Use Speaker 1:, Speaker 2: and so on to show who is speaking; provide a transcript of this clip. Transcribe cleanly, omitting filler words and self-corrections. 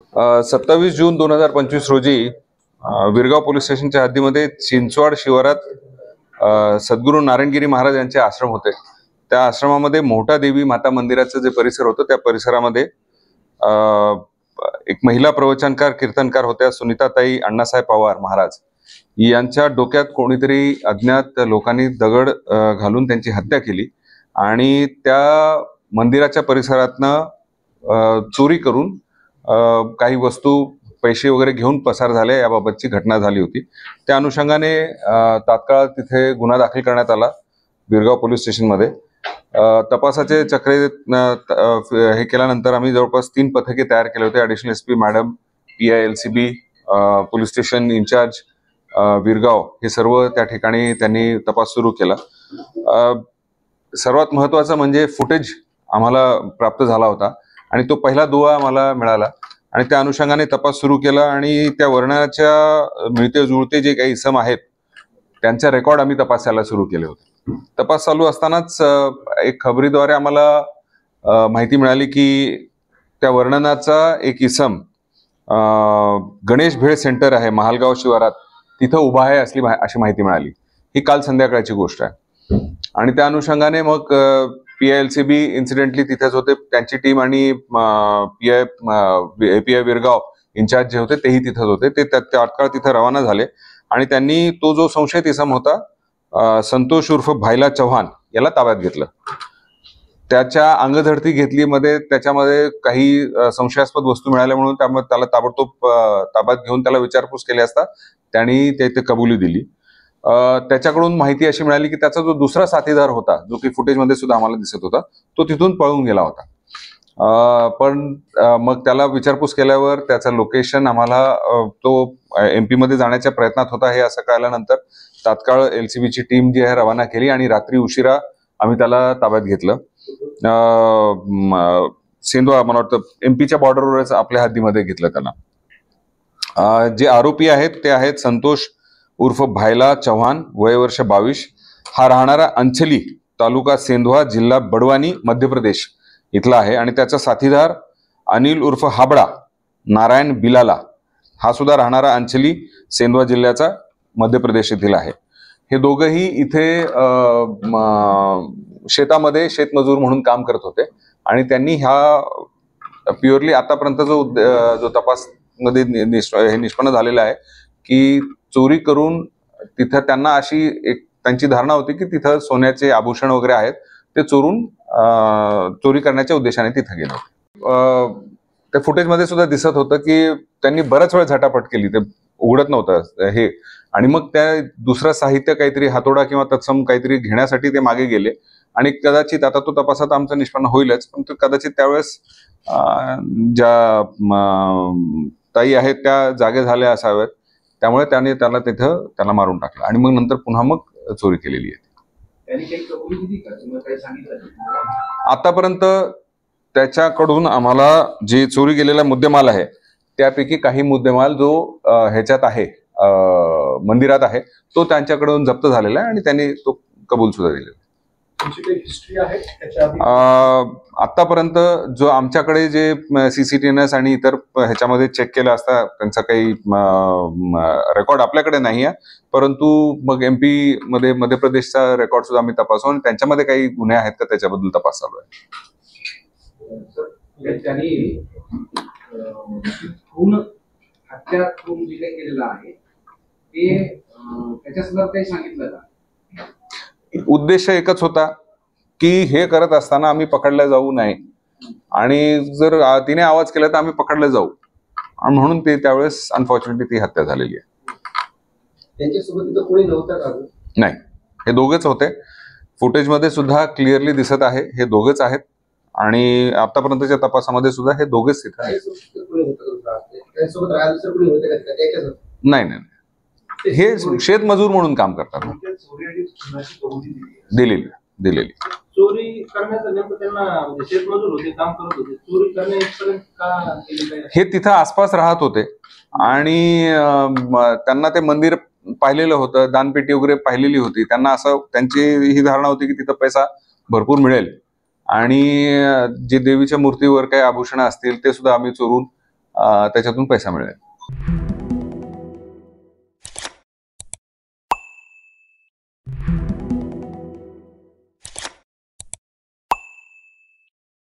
Speaker 1: 27 जून 2025 रोजी विरगाव पोलीस स्टेशनच्या हद्दीमध्ये चिंचवाड शिवारात सद्गुरू नारायणगिरी महाराज यांचे आश्रम होते। त्या आश्रमामध्ये मोठा देवी माता मंदिराचं जे परिसर होतं त्या परिसरामध्ये एक महिला प्रवचनकार कीर्तनकार होत्या सुनीताताई अण्णासाहेब पवार महाराज यांच्या डोक्यात कोणीतरी अज्ञात लोकांनी दगड घालून त्यांची हत्या केली आणि त्या मंदिराच्या परिसरातनं चोरी करून काही वस्तू पैसे वगैरे घेऊन पसार झाले याबाबतची घटना झाली होती। त्या अनुषंगाने तात्काळ तिथे गुन्हा दाखल करण्यात आला विरगाव पोलीस स्टेशनमध्ये। तपासाचे चक्रे हे केल्यानंतर आम्ही जवळपास 3 पथके तयार केले होते। Additional SP madam, PI LCB, police station in-charge Virgaon हे सर्व त्या ठिकाणी त्यांनी तपास सुरू केला। सर्वात महत्त्वाचं म्हणजे फुटेज आम्हाला प्राप्त झाला होता आणि तो पहिला दुवा आम्हाला मिळाला आणि त्या अनुषंगाने तपास सुरू केला आणि त्या वर्णाच्या मिळते जुळते जे काही इसम आहेत त्यांचा रेकॉर्ड आम्ही तपासायला सुरू केले होते। तपास चालू असतानाच एक खबरीद्वारे आम्हाला माहिती मिळाली की त्या वर्णनाचा एक इसम गणेश भेळ सेंटर आहे महालगाव शिवारात तिथं उभा आहे अशी माहिती मिळाली। ही काल संध्याकाळची गोष्ट आहे आणि त्या अनुषंगाने मग PI LCB इन्सिडेंटली तिथेच होते, त्यांची टीम आणि API विरगाव इन्चार्ज जे होते तेही तिथेच होते। ते तात्काळ तिथे रवाना झाले आणि त्यांनी तो जो संशयित इसम होता संतोष उर्फ भाईला चव्हाण याला ताब्यात घेतलं। त्याच्या अंगझडती घेतली मध्ये त्याच्यामध्ये काही संशयास्पद वस्तू मिळाल्या म्हणून त्यामुळे त्याला ताबडतोब ताब्यात घेऊन त्याला विचारपूस केली असता त्यांनी ते कबुली दिली। त्याच्याकडून माहिती अशी मिळाली की त्याचा जो दुसरा साथीदार होता जो की फुटेजमध्ये सुद्धा आम्हाला दिसत होता तो तिथून पळून गेला होता। पण मग त्याला विचारपूस केल्यावर त्याचं लोकेशन आम्हाला तो MP मध्ये जाण्याच्या प्रयत्नात होता हे असं कळल्यानंतर तात्काळ LCB ची टीम जी आहे रवाना केली आणि रात्री उशिरा आम्ही त्याला ताब्यात घेतलं। सेंधवा मला वाटतं MP च्या बॉर्डरवरच आपल्या हद्दीमध्ये घेतलं त्याला। जे आरोपी आहेत ते आहेत संतोष उर्फ भाईला चव्हाण, वय वर्ष 22, हा राहणारा अंचली, तालुका सेंधवा, जिल्हा बडवानी, मध्य प्रदेश इथला आहे आणि त्याचा साथीदार अनिल उर्फ हाबडा नारायण बिलाला हा सुद्धा राहणारा अंचली, सेंधवा जिल्ह्याचा, मध्य प्रदेश येथील आहे। हे दोघंही इथे शेतामध्ये शेतमजूर म्हणून काम करत होते आणि त्यांनी ह्या प्युअरली आतापर्यंत जो तपास मध्ये हे निष्पन्न झालेला आहे की चोरी करून तिथं त्यांना अशी एक त्यांची धारणा होती की तिथं सोन्याचे आभूषण वगैरे आहेत ते चोरून चोरी करण्याच्या उद्देशाने तिथं गेले होते। त्या फुटेजमध्ये सुद्धा दिसत होतं की त्यांनी बऱ्याच वेळ झटापट केली, ते उघडत नव्हतं हे आणि मग त्या दुसरं साहित्य काहीतरी हातोडा किंवा तत्सम काहीतरी घेण्यासाठी ते मागे गेले आणि कदाचित आता तो तपासात आमचं निष्पन्न होईलच पण तो कदाचित त्यावेळेस ज्या ताई आहेत त्या जागे झाल्या असाव्यात त्यामुळे त्याला मारून टाकलं आणि मग नंतर पुन्हा मग चोरी केलेली आहे। आतापर्यंत त्याच्याकडून आम्हाला जे चोरी केलेला मुद्देमाल आहे त्यापैकी काही मुद्देमाल जो ह्याच्यात आहे मंदिरात आहे तो त्यांच्याकडून जप्त झालेला आहे आणि त्यांनी तो कबूल सुद्धा दिलेला। आतापर्यंत जो आमच्याकडे जे CCTVs आणि इतर ह्याच्यामध्ये चेक केलं असता त्यांचा काही रेकॉर्ड आपल्याकडे नाही आहे, परंतु मग MP मध्ये मध्य प्रदेशचा रेकॉर्ड सुद्धा आम्ही तपासू आणि त्यांच्यामध्ये काही गुन्हे आहेत का त्याच्याबद्दल तपास चालू आहे। उद्देश एकच होता की हे करत असताना आम्ही पकडल्या जाऊ नये आणि जर तिने आवाज केला तर आम्ही पकडले जाऊ आणि म्हणून ते त्यावेळेस अनफॉर्च्युनेटली ती हत्या झालेली आहे। त्यांच्यासोबत कोणी नव्हतं का? नाही, हे दोघेच होते। फुटेजमध्ये सुद्धा क्लिअरली दिसत आहे हे दोघेच आहेत आणि आतापर्यंतच्या तपासामध्ये सुद्धा हे दोघेच तिथे आहेत। नाही, हे शेतमजूर म्हणून काम करतात। दिलेली
Speaker 2: चोरी करण्याचं नेमकं त्यांना शेतमजूर होते, काम करत होते, चोरी करण्यापर्यंत का केलेलं?
Speaker 1: हे तिथं आसपास राहत होते आणि त्यांना ते मंदिर पाहिलेलं होतं, दानपेटी वगैरे पाहिलेली होती, त्यांना असं त्यांची ही धारणा होती की तिथं पैसा भरपूर मिळेल आणि जे देवीच्या मूर्तीवर काही आभूषणं असतील ते सुद्धा आम्ही चोरून त्याच्यातून पैसा मिळेल.